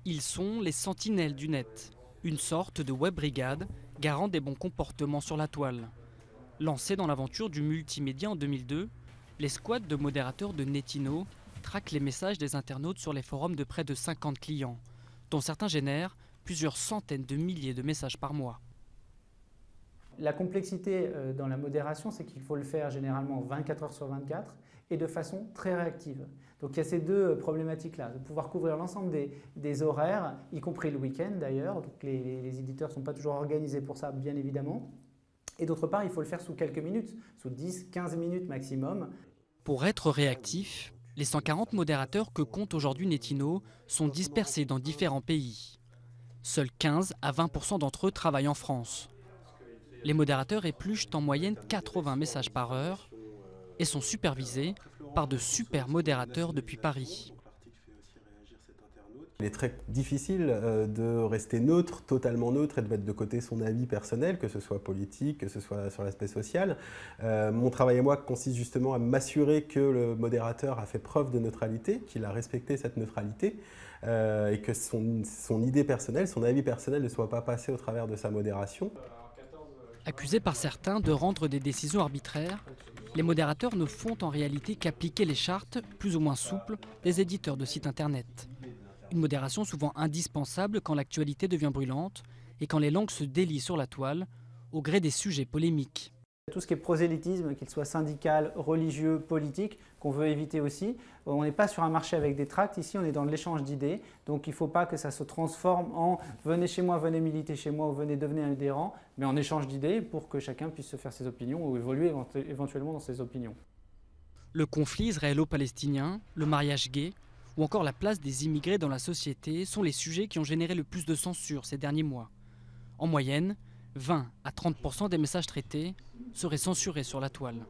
Ils sont les sentinelles du net, une sorte de web brigade garant des bons comportements sur la toile. Lancés dans l'aventure du multimédia en 2002, les squads de modérateurs de Netino traquent les messages des internautes sur les forums de près de 50 clients, dont certains génèrent plusieurs centaines de milliers de messages par mois. La complexité dans la modération, c'est qu'il faut le faire généralement 24 heures sur 24 et de façon très réactive. Donc il y a ces deux problématiques-là, de pouvoir couvrir l'ensemble des horaires, y compris le week-end d'ailleurs. Donc les éditeurs ne sont pas toujours organisés pour ça, bien évidemment. Et d'autre part, il faut le faire sous quelques minutes, sous 10-15 minutes maximum. Pour être réactif, les 140 modérateurs que compte aujourd'hui Netino sont dispersés dans différents pays. Seuls 15 à 20% d'entre eux travaillent en France. Les modérateurs épluchent en moyenne 80 messages par heure et sont supervisés par de super modérateurs depuis Paris. Il est très difficile de rester neutre, totalement neutre, et de mettre de côté son avis personnel, que ce soit politique, que ce soit sur l'aspect social. Mon travail à moi consiste justement à m'assurer que le modérateur a fait preuve de neutralité, qu'il a respecté cette neutralité, et que son idée personnelle, son avis personnel ne soit pas passé au travers de sa modération. Accusés par certains de rendre des décisions arbitraires, les modérateurs ne font en réalité qu'appliquer les chartes, plus ou moins souples, des éditeurs de sites internet. Une modération souvent indispensable quand l'actualité devient brûlante et quand les langues se délient sur la toile, au gré des sujets polémiques. Tout ce qui est prosélytisme, qu'il soit syndical, religieux, politique, qu'on veut éviter aussi. On n'est pas sur un marché avec des tracts, ici on est dans l'échange d'idées, donc il ne faut pas que ça se transforme en « venez chez moi, venez militer chez moi » ou « venez devenir adhérent », mais en échange d'idées pour que chacun puisse se faire ses opinions ou évoluer éventuellement dans ses opinions. Le conflit israélo-palestinien, le mariage gay ou encore la place des immigrés dans la société sont les sujets qui ont généré le plus de censure ces derniers mois. En moyenne, 20 à 30% des messages traités seraient censurés sur la toile.